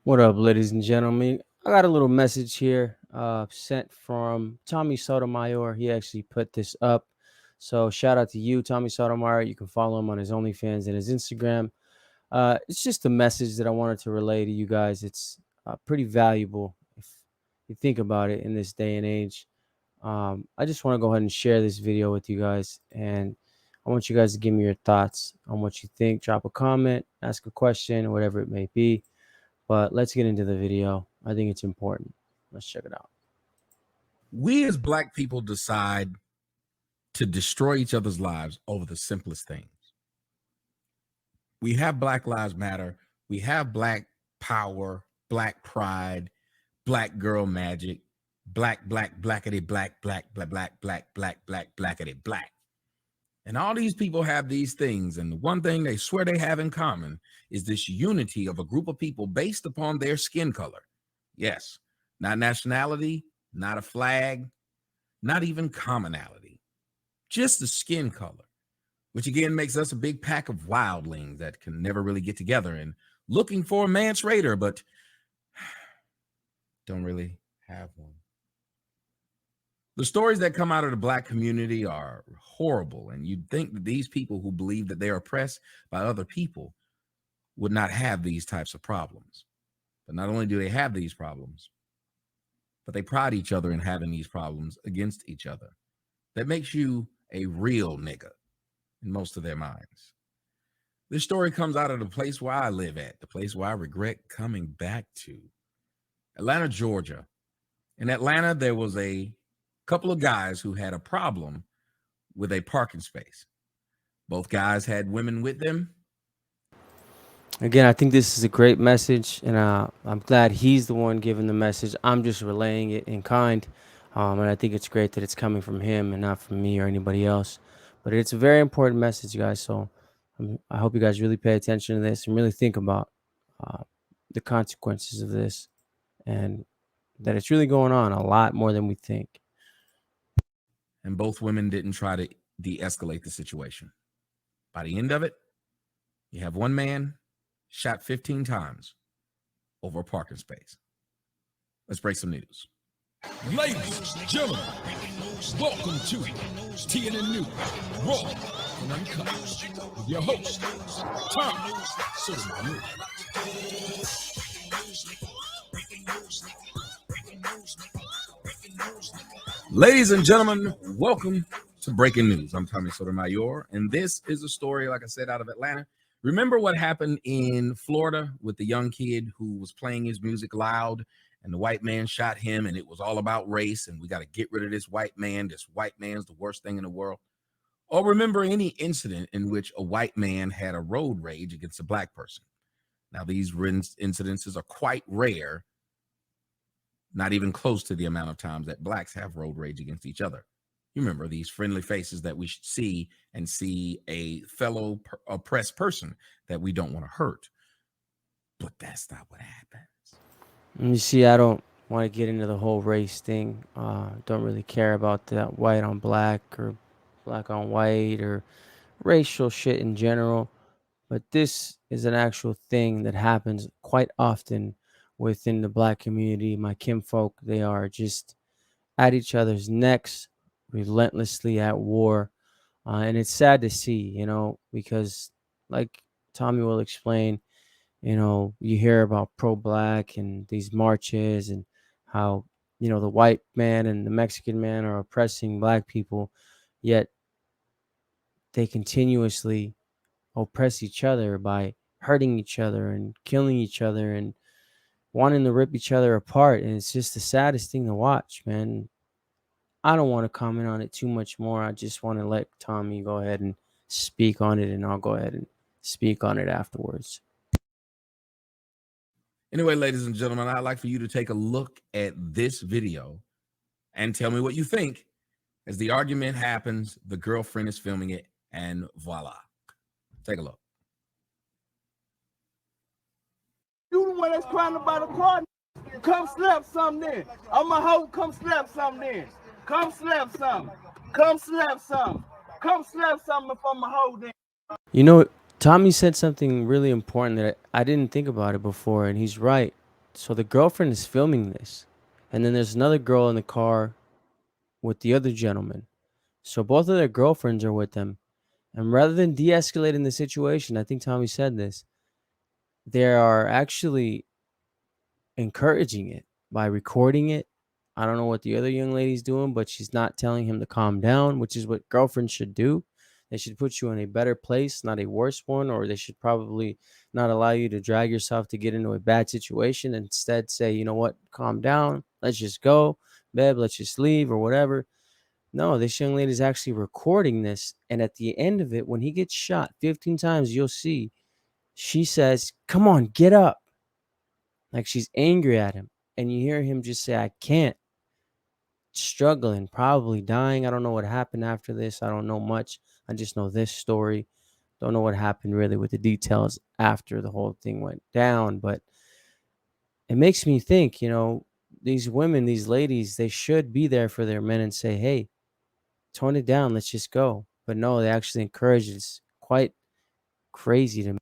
What up, ladies and gentlemen? I got a little message here sent from Tommy Sotomayor. He actually put this up. So shout out to you, Tommy Sotomayor. You can follow him on his OnlyFans and his Instagram. It's just a message that I wanted to relay to you guys. It's pretty valuable if you think about it in this day and age. I just want to go ahead and share this video with you guys. And I want you guys to give me your thoughts on what you think. Drop a comment, ask a question, whatever it may be. But let's get into the video. I think it's important. Let's check it out. We as Black people decide to destroy each other's lives over the simplest things. We have Black Lives Matter. We have Black Power, Black Pride, Black Girl Magic, blackity, blackity, black. And all these people have these things. And the one thing they swear they have in common is this unity of a group of people based upon their skin color. Yes, not nationality, not a flag, not even commonality, just the skin color, which again makes us a big pack of wildlings that can never really get together and looking for a Mance Rayder, but don't really have one. The stories that come out of the Black community are horrible, and you'd think that these people who believe that they're oppressed by other people would not have these types of problems. But not only do they have these problems, but they pride each other in having these problems against each other. That makes you a real nigga in most of their minds. This story comes out of the place where I live at, the place where I regret coming back to, Atlanta, Georgia. In Atlanta, there was a couple of guys who had a problem with a parking space. Both guys had women with them. Again, I think this is a great message, and I'm glad he's the one giving the message. I'm just relaying it in kind, and I think it's great that it's coming from him and not from me or anybody else. But it's a very important message, guys. So I hope you guys really pay attention to this and really think about uh, the consequences of this, and that it's really going on a lot more than we think. And both women didn't try to de-escalate the situation. By the end of it, you have one man shot 15 times over a parking space. Let's break some news. Ladies, gentlemen, welcome to TNN News, Raw and Uncut, with your host, Tom Sotomayor. Ladies and gentlemen, welcome to Breaking News. I'm Tommy Sotomayor, and this is a story, like I said, out of Atlanta. Remember what happened in Florida with the young kid who was playing his music loud and the white man shot him, and it was all about race, and we got to get rid of this white man. This white man's the worst thing in the world. Or remember any incident in which a white man had a road rage against a Black person. Now, these incidences are quite rare, not even close to the amount of times that Blacks have road rage against each other. You remember these friendly faces that we should see and see a fellow oppressed person that we don't want to hurt. But that's not what happens. You see, I don't want to get into the whole race thing. Don't really care about that white on black or black on white or racial shit in general. But this is an actual thing that happens quite often within the Black community. My kinfolk, they are just at each other's necks, relentlessly at war. And it's sad to see, because like Tommy will explain, you hear about pro-black and these marches and how, the white man and the Mexican man are oppressing Black people, yet they continuously oppress each other by hurting each other and killing each other and wanting to rip each other apart. And it's just the saddest thing to watch, man. I don't want to comment on it too much more. I just want to let Tommy go ahead and speak on it, and I'll go ahead and speak on it afterwards. Anyway, ladies and gentlemen, I'd like for you to take a look at this video and tell me what you think. As the argument happens, the girlfriend is filming it, and voila. Take a look. You the one that's crying about a car. Come slap something then. I'm a hoe, come slap something then. Come slap something. Come slap something. Come slap something if I'm a hoe then. Tommy said something really important that I didn't think about it before, and he's right. So the girlfriend is filming this, and then there's another girl in the car with the other gentleman. So both of their girlfriends are with them. And rather than de-escalating the situation, I think Tommy said this, they are actually encouraging it by recording it. I don't know what the other young lady's doing, but she's not telling him to calm down, which is what girlfriends should do. They should put you in a better place, not a worse one, or they should probably not allow you to drag yourself to get into a bad situation. Instead, say, you know what, calm down. Let's just go. Babe, let's just leave or whatever. No, this young lady is actually recording this. And at the end of it, when he gets shot 15 times, you'll see she says, come on, get up. Like she's angry at him. And you hear him just say, I can't. Struggling, probably dying. I don't know what happened after this. I don't know much. I just know this story. Don't know what happened really with the details after the whole thing went down. But it makes me think, you know, these women, these ladies, they should be there for their men and say, hey, tone it down. Let's just go. But no, they actually encourage it. It's quite crazy to me.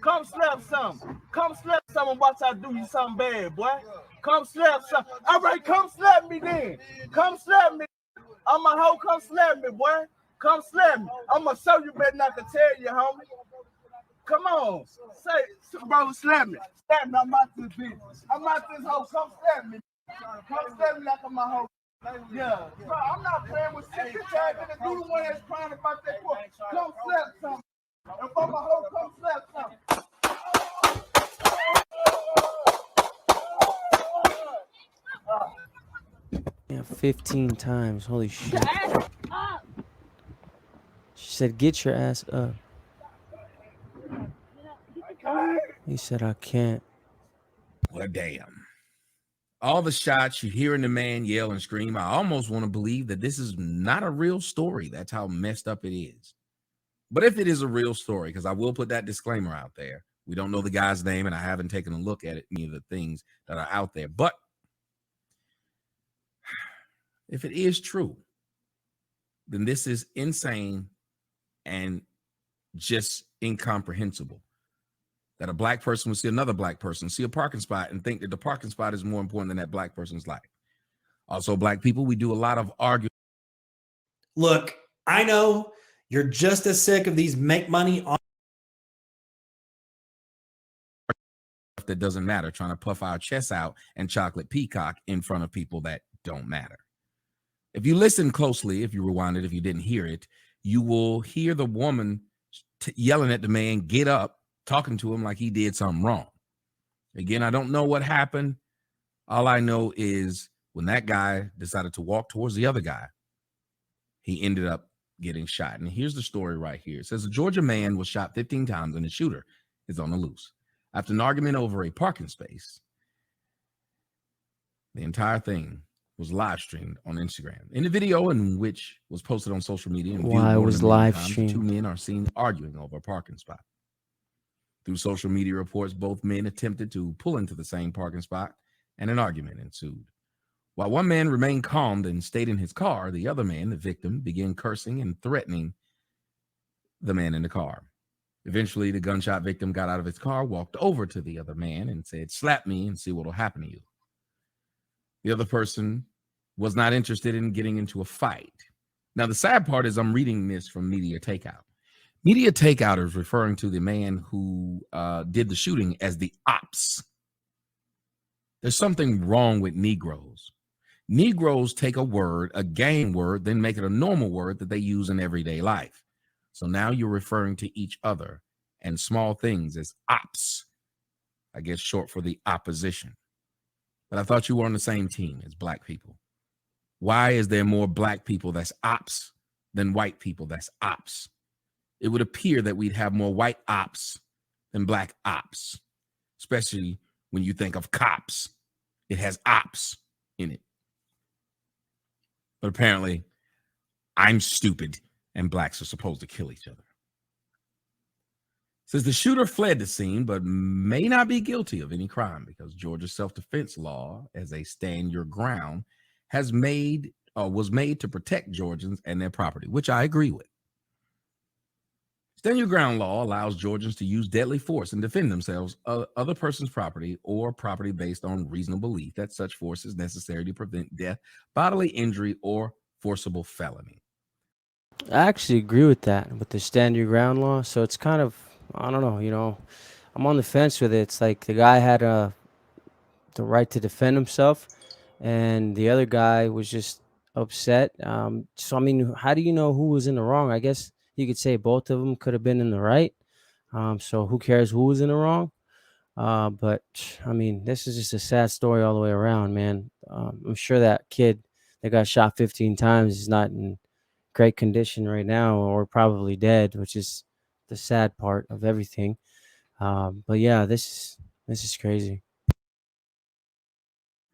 Come slap some. Come slap some and watch I do you something bad, boy. Come slap some. All right, come slap me then. Come slap me. I'm a hoe. Come slap me, boy. Come slap me. I'm going to show you better than I can tell you, homie. Come on. Say, bro, slap me. Slap me. I'm out this bitch. I'm out this hoe. Come slap me. Come slap me like I'm a hoe. Yeah. Bro, I'm not playing with shit. You're trying to do the one that's crying about that boy. Come slap something. If I'm a hoe, come slap something. Yeah, 15 times. Holy shit. She said, get your ass up. He said, I can't. Well, damn. All the shots, you hearing the man yell and scream. I almost want to believe that this is not a real story. That's how messed up it is. But if it is a real story, because I will put that disclaimer out there, we don't know the guy's name, and I haven't taken a look at any of the things that are out there. But if it is true, then this is insane and just incomprehensible. That a black person will see another black person, see a parking spot, and think that the parking spot is more important than that black person's life. Also, black people, we do a lot of arguing. Look, I know you're just as sick of these make money on that doesn't matter, trying to puff our chests out and chocolate peacock in front of people that don't matter. If you listen closely, if you rewind it, if you didn't hear it, you will hear the woman yelling at the man, get up, talking to him like he did something wrong. Again, I don't know what happened. All I know is when that guy decided to walk towards the other guy, he ended up getting shot. And here's the story right here. It says a Georgia man was shot 15 times and the shooter is on the loose. After an argument over a parking space, the entire thing was live streamed on Instagram. In the video, in which was posted on social media, and Why it was live streamed? Two men are seen arguing over a parking spot. Through social media reports, both men attempted to pull into the same parking spot, and an argument ensued. While one man remained calm and stayed in his car, the other man, the victim, began cursing and threatening the man in the car. Eventually, the gunshot victim got out of his car, walked over to the other man, and said, slap me and see what will happen to you. The other person was not interested in getting into a fight. Now, the sad part is I'm reading this from Media Takeout. Media Takeout is referring to the man who did the shooting as the ops. There's something wrong with Negroes. Negroes take a word, a gang word, then make it a normal word that they use in everyday life. So now you're referring to each other and small things as ops, I guess short for the opposition. But I thought you were on the same team as black people. Why is there more black people that's ops than white people that's ops? It would appear that we'd have more white ops than black ops, especially when you think of cops. It has ops in it. But apparently, I'm stupid and blacks are supposed to kill each other. Says the shooter fled the scene, but may not be guilty of any crime because Georgia's self-defense law, as a stand your ground, was made to protect Georgians and their property, which I agree with. Stand your ground law allows Georgians to use deadly force and defend themselves, other person's property, or property based on reasonable belief that such force is necessary to prevent death, bodily injury, or forcible felony. I actually agree with that, with the stand your ground law. So it's kind of, I don't know, you know, I'm on the fence with it. It's like the guy had the right to defend himself, and the other guy was just upset. So I mean, how do you know who was in the wrong? I guess you could say both of them could have been in the right. So who cares who was in the wrong? But I mean, this is just a sad story all the way around, man. I'm sure that kid that got shot 15 times is not in great condition right now, or probably dead, which is the sad part of everything. But yeah, this is crazy.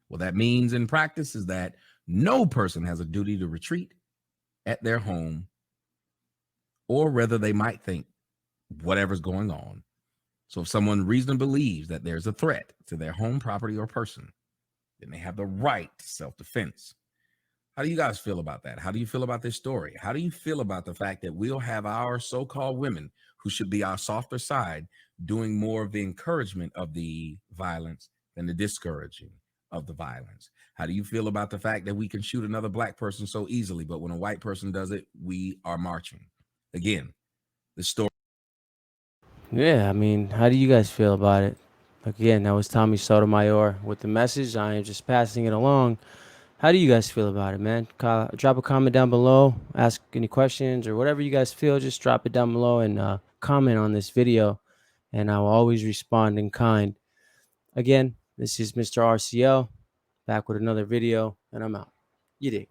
What that means in practice is that no person has a duty to retreat at their home, or rather they might think whatever's going on. So if someone reasonably believes that there's a threat to their home, property, or person, then they have the right to self-defense. How do you guys feel about that? How do you feel about this story? How do you feel about the fact that we'll have our so-called women, who should be our softer side, doing more of the encouragement of the violence than the discouraging of the violence? How do you feel about the fact that we can shoot another black person so easily, but when a white person does it, we are marching? Again, the story. Yeah, I mean, how do you guys feel about it? Again, that was Tommy Sotomayor with the message. I am just passing it along. How do you guys feel about it, man? Drop a comment down below. Ask any questions or whatever you guys feel. Just drop it down below and comment on this video, and I will always respond in kind. Again, this is Mr. RCL back with another video, and I'm out. You dig?